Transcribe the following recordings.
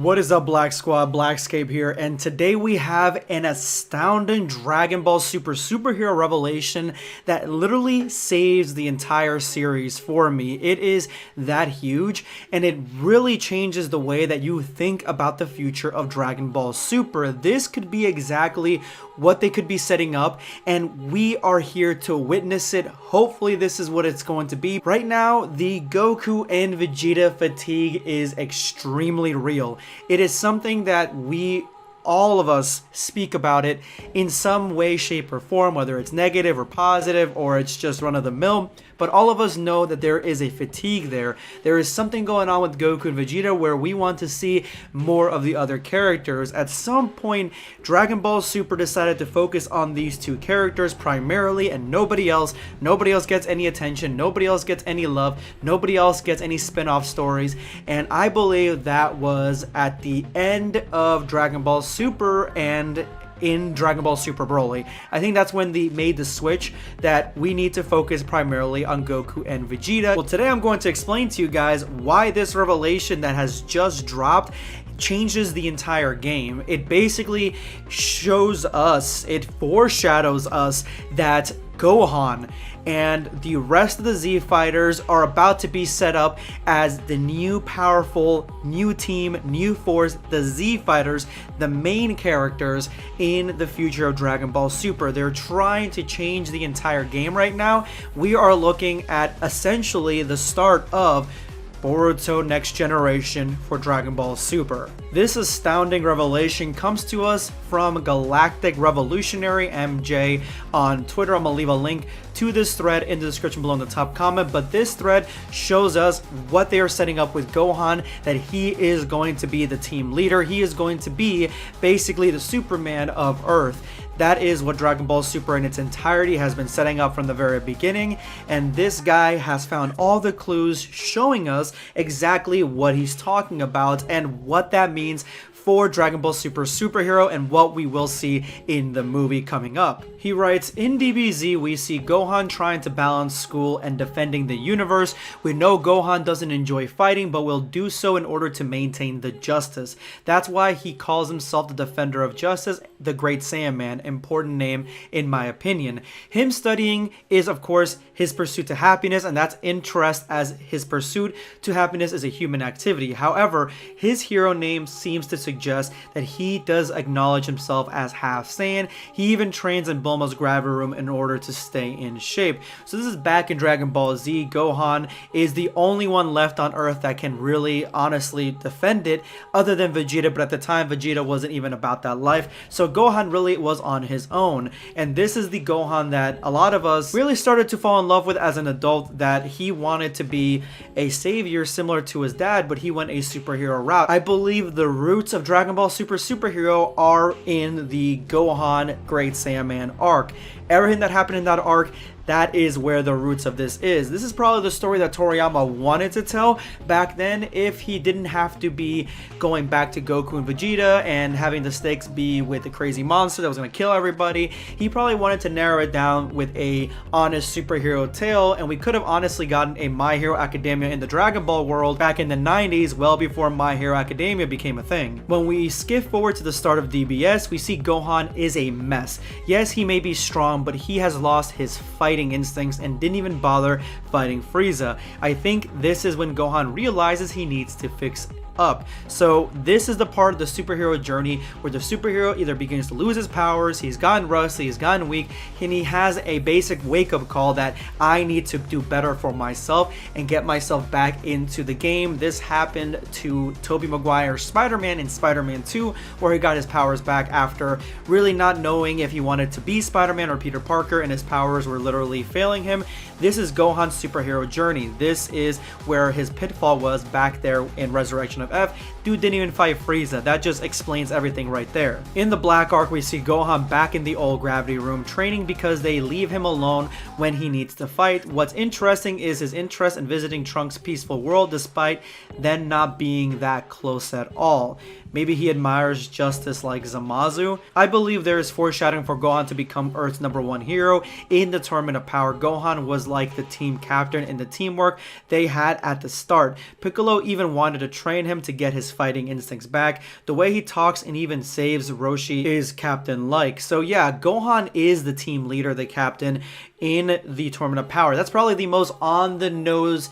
What is up, Black Squad? Blackscape here, and today we have an astounding Dragon Ball Super superhero revelation that literally saves the entire series for me. It is that huge, and it really changes the way that you think about the future of Dragon Ball Super. This could be exactly what they could be setting up, and we are here to witness it. Hopefully this is what it's going to be. Right now, the Goku and Vegeta fatigue is extremely real. It is something that all of us speak about it in some way, shape, or form, whether it's negative or positive, or it's just run-of-the-mill. But all of us know that there is a fatigue there. There is something going on with Goku and Vegeta where we want to see more of the other characters. At some point, Dragon Ball Super decided to focus on these two characters primarily and nobody else. Nobody else gets any attention. Nobody else gets any love. Nobody else gets any spin-off stories. And I believe that was at the end of Dragon Ball Super and in Dragon Ball Super Broly. I think that's when they made the switch that we need to focus primarily on Goku and Vegeta. Well, today I'm going to explain to you guys why this revelation that has just dropped changes the entire game. It basically shows us, it foreshadows us that Gohan and the rest of the Z Fighters are about to be set up as the new powerful, new team, new force, the Z Fighters, the main characters in the future of Dragon Ball Super. They're trying to change the entire game right now. We are looking at essentially the start of Boruto Next Generation for Dragon Ball Super. This astounding revelation comes to us from Galactic Revolutionary MJ on Twitter. I'm gonna leave a link to this thread in the description below in the top comment, but this thread shows us what they are setting up with Gohan, that he is going to be the team leader. He is going to be basically the Superman of Earth. That is what Dragon Ball Super in its entirety has been setting up from the very beginning, and this guy has found all the clues showing us exactly what he's talking about and what that means for Dragon Ball Super superhero and what we will see in the movie coming up. He writes, in DBZ we see Gohan trying to balance school and defending the universe. We know Gohan doesn't enjoy fighting, but will do so in order to maintain the justice. That's why he calls himself the Defender of Justice, the Great Saiyaman. Important name in my opinion. Him studying is of course his pursuit to happiness, and that's interest as his pursuit to happiness is a human activity. However, his hero name seems to suggest that he does acknowledge himself as half Saiyan. He even trains in Bulma's gravity room in order to stay in shape. So this is back in Dragon Ball Z. Gohan is the only one left on Earth that can really honestly defend it other than Vegeta, but at the time Vegeta wasn't even about that life. So Gohan really was on his own, and this is the Gohan that a lot of us really started to fall in love with as an adult, that he wanted to be a savior similar to his dad, but he went a superhero route. I believe the roots of Dragon Ball Super superhero are in the Gohan Great Saiyaman arc. Everything that happened in that arc, that is where the roots of this is. This is probably the story that Toriyama wanted to tell back then if he didn't have to be going back to Goku and Vegeta and having the stakes be with the crazy monster that was going to kill everybody. He probably wanted to narrow it down with a honest superhero tale, and we could have honestly gotten a My Hero Academia in the Dragon Ball world back in the 90s, well before My Hero Academia became a thing. When we skip forward to the start of DBS, we see Gohan is a mess. Yes, he may be strong, but he has lost his fighting instincts and didn't even bother fighting Frieza. I think this is when Gohan realizes he needs to fix up. So this is the part of the superhero journey where the superhero either begins to lose his powers, he's gotten rusty, he's gotten weak, and he has a basic wake-up call that I need to do better for myself and get myself back into the game. This happened to Tobey Maguire's Spider-Man in Spider-Man 2, where he got his powers back after really not knowing if he wanted to be Spider-Man or Peter Parker, and his powers were literally failing him. This is Gohan's superhero journey. This is where his pitfall was back there in Resurrection of F. Dude didn't even fight Frieza. That just explains everything right there. In the Black arc, we see Gohan back in the old gravity room training because they leave him alone when he needs to fight. What's interesting is his interest in visiting Trunks' peaceful world despite them not being that close at all. Maybe he admires justice like Zamasu. I believe there is foreshadowing for Gohan to become Earth's #1 hero in the Tournament of Power. Gohan was like the team captain in the teamwork they had at the start. Piccolo even wanted to train him to get his fighting instincts back. The way he talks and even saves Roshi is captain-like. So yeah, Gohan is the team leader, the captain in the Tournament of Power. That's probably the most on-the-nose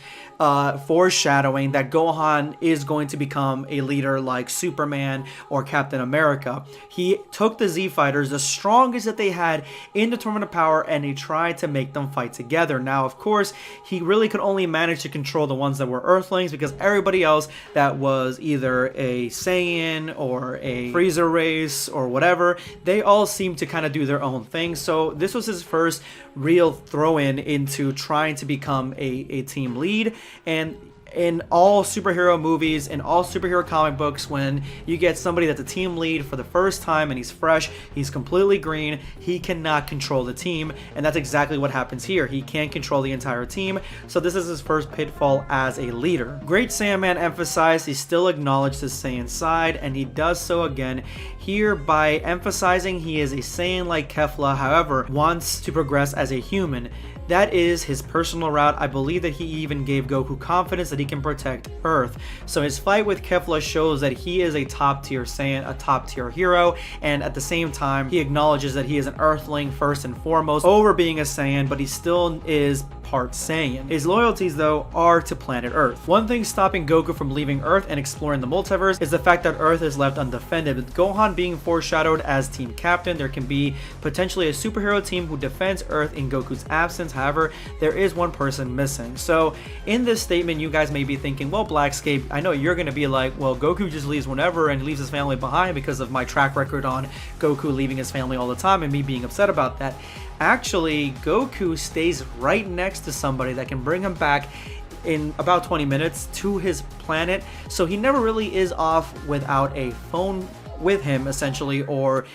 foreshadowing that Gohan is going to become a leader like Superman or Captain America. He took the Z Fighters, the strongest that they had in the Tournament of Power, and he tried to make them fight together. Now, of course, he really could only manage to control the ones that were Earthlings, because everybody else that was either a Saiyan or a Freezer race or whatever, they all seemed to kind of do their own thing. So this was his first real throw-in into trying to become a team lead. And in all superhero movies, in all superhero comic books, when you get somebody that's a team lead for the first time and he's fresh, he's completely green, he cannot control the team, and that's exactly what happens here. He can't control the entire team, so this is his first pitfall as a leader. Great Saiyaman emphasized he still acknowledged his Saiyan side, and he does so again here by emphasizing he is a Saiyan like Kefla, however, wants to progress as a human. That is his personal route. I believe that he even gave Goku confidence that he can protect Earth. So his fight with Kefla shows that he is a top tier Saiyan, a top tier hero, and at the same time, he acknowledges that he is an Earthling first and foremost over being a Saiyan, but he still is part Saiyan. His loyalties, though, are to planet Earth. One thing stopping Goku from leaving Earth and exploring the multiverse is the fact that Earth is left undefended. With Gohan being foreshadowed as team captain, there can be potentially a superhero team who defends Earth in Goku's absence. However, there is one person missing. So in this statement, you guys may be thinking, well, Blackscape, I know you're going to be like, well, Goku just leaves whenever and leaves his family behind because of my track record on Goku leaving his family all the time and me being upset about that. Actually, Goku stays right next to somebody that can bring him back in about 20 minutes to his planet. So he never really is off without a phone with him, essentially, or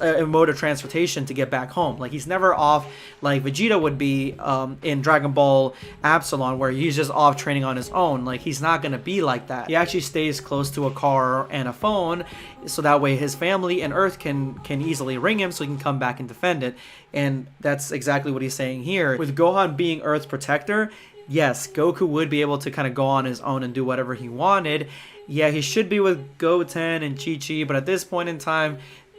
a mode of transportation to get back home. Like, he's never off like Vegeta would be in Dragon Ball Absalon, where he's just off training on his own. Like, he's not gonna be like that. He actually stays close to a car and a phone, so that way his family and Earth can easily ring him so he can come back and defend it. And that's exactly what he's saying here. With Gohan being Earth's protector, yes, Goku would be able to kind of go on his own and do whatever he wanted. Yeah, he should be with Goten and Chi-Chi, but at this point in time,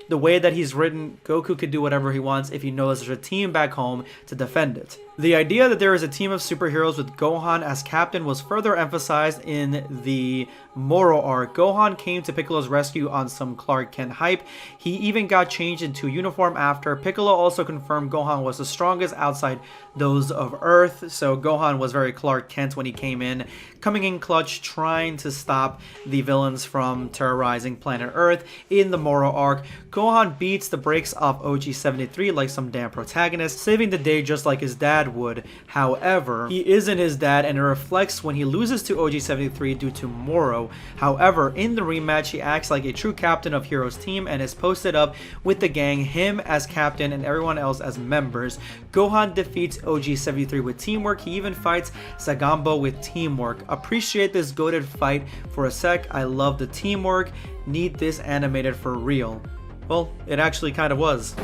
the way that he's written, Goku could do whatever he wants if he knows there's a team back home to defend it. The idea that there is a team of superheroes with Gohan as captain was further emphasized in the Moro arc. Gohan came to Piccolo's rescue on some Clark Kent hype. He even got changed into uniform after. Piccolo also confirmed Gohan was the strongest outside those of Earth, so Gohan was very Clark Kent when he came in, coming in clutch, trying to stop the villains from terrorizing planet Earth in the Moro arc. Gohan beats the brakes off OG-73 like some damn protagonist, saving the day just like his dad would. However, he isn't his dad, and it reflects when he loses to OG-73 due to Moro. However, in the rematch, he acts like a true captain of Hero's team and is posted up with the gang, him as captain and everyone else as members. Gohan defeats OG-73 with teamwork. He even fights Zagambo with teamwork. Appreciate this goated fight for a sec. I love the teamwork. Need this animated for real. Well, it actually kind of was.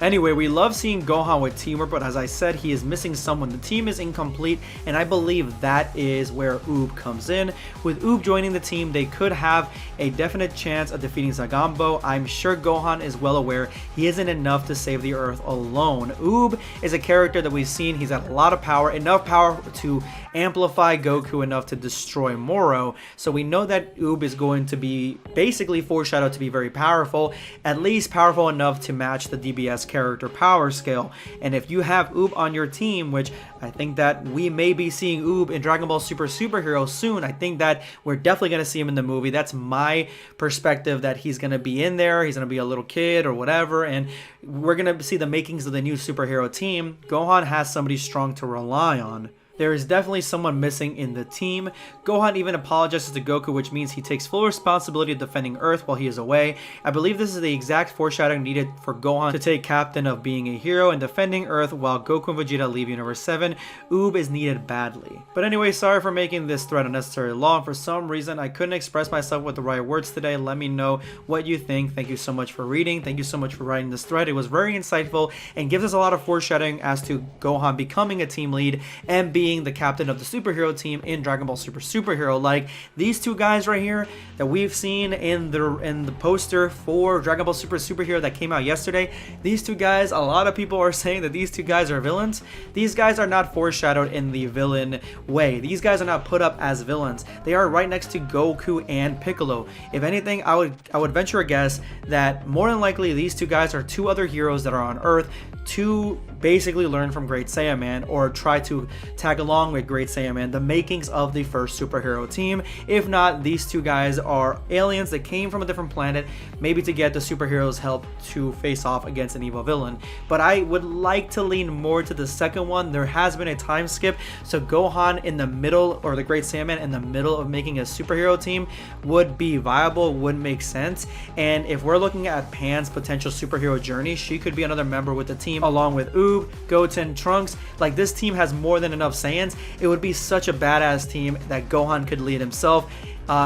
Anyway, we love seeing Gohan with teamwork, but as I said, he is missing someone. The team is incomplete, and I believe that is where Oob comes in. With Oob joining the team, they could have a definite chance of defeating Zagambo. I'm sure Gohan is well aware he isn't enough to save the Earth alone. Oob is a character that we've seen. He's got a lot of power, enough power to amplify Goku enough to destroy Moro. So we know that Oob is going to be basically foreshadowed to be very powerful, at least powerful enough to match the DBS character power scale. And if you have Oob on your team, which I think that we may be seeing Oob in Dragon Ball Super Superhero soon. I think that we're definitely going to see him in the movie. That's my perspective, that he's going to be in there. He's going to be a little kid or whatever. And we're going to see the makings of the new superhero team. Gohan has somebody strong to rely on. There is definitely someone missing in the team. Gohan even apologizes to Goku, which means he takes full responsibility of defending Earth while he is away. I believe this is the exact foreshadowing needed for Gohan to take captain of being a hero and defending Earth while Goku and Vegeta leave Universe 7. Oob is needed badly. But anyway, sorry for making this thread unnecessarily long. For some reason, I couldn't express myself with the right words today. Let me know what you think. Thank you so much for reading. Thank you so much for writing this thread. It was very insightful and gives us a lot of foreshadowing as to Gohan becoming a team lead and being the captain of the superhero team in Dragon Ball Super Superhero. Like these two guys right here that we've seen in the poster for Dragon Ball Super Superhero that came out yesterday. These two guys, a lot of people are saying that these two guys are villains. These guys are not foreshadowed in the villain way. These guys are not put up as villains. They are right next to Goku and Piccolo. If anything, I would venture a guess that more than likely these two guys are two other heroes that are on Earth to basically learn from Great Saiyaman or try to tag along with Great Saiyaman, the makings of the first superhero team. If not, these two guys are aliens that came from a different planet, maybe to get the superheroes help to face off against an evil villain. But I would like to lean more to the second one. There has been a time skip, so Gohan in the middle, or the Great Saiyaman in the middle of making a superhero team would be viable, would make sense. And if we're looking at Pan's potential superhero journey, she could be another member with the team along with Oob, Goten, Trunks. Like this team has more than enough Saiyans. It would be such a badass team that Gohan could lead himself.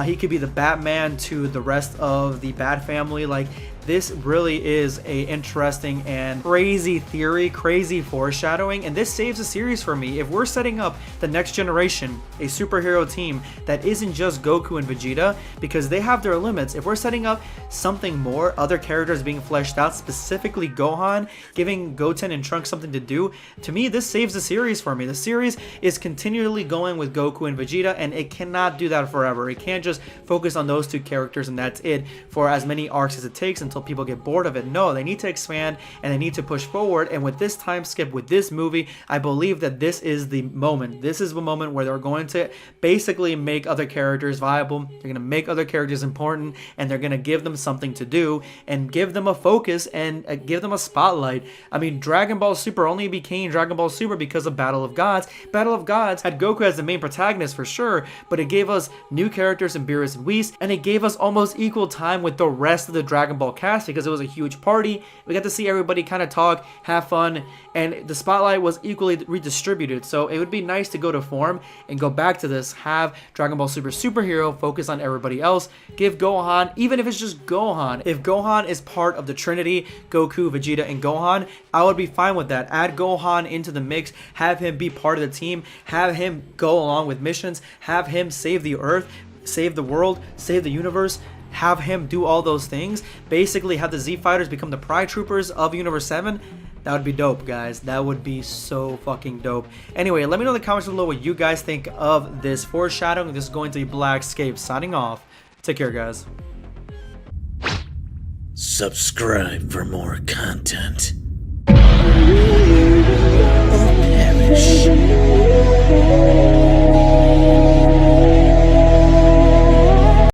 He could be the Batman to the rest of the Bat family. Like this really is a interesting and crazy theory, crazy foreshadowing, and this saves the series for me. If we're setting up the next generation, a superhero team that isn't just Goku and Vegeta, because they have their limits, if we're setting up something more, other characters being fleshed out, specifically Gohan, giving Goten and Trunks something to do, to me this saves the series for me. The series is continually going with Goku and Vegeta, and it cannot do that forever. It can't just focus on those two characters and that's it for as many arcs as it takes until people get bored of it. No, they need to expand and they need to push forward. And with this time skip, with this movie, I believe that this is the moment. This is the moment where they're going to basically make other characters viable. They're going to make other characters important, and they're going to give them something to do and give them a focus and give them a spotlight. I mean, Dragon Ball Super only became Dragon Ball Super because of Battle of Gods. Battle of Gods had Goku as the main protagonist for sure, but it gave us new characters in Beerus and Whis, and it gave us almost equal time with the rest of the Dragon Ball cast because it was a huge party. We got to see everybody kind of talk, have fun, and the spotlight was equally redistributed. So it would be nice to go to form and go back to this, have Dragon Ball Super Superhero focus on everybody else, give Gohan, even if it's just Gohan, if Gohan is part of the Trinity, Goku, Vegeta, and Gohan, I would be fine with that. Add Gohan into the mix, have him be part of the team, have him go along with missions, have him save the Earth, save the world, save the universe, have him do all those things, basically have the Z Fighters become the Pride Troopers of Universe 7. That would be dope, guys. That would be so fucking dope. Anyway, let me know in the comments below what you guys think of this foreshadowing. This is going to be Blackscape signing off. Take care, guys. Subscribe for more content. Or perish.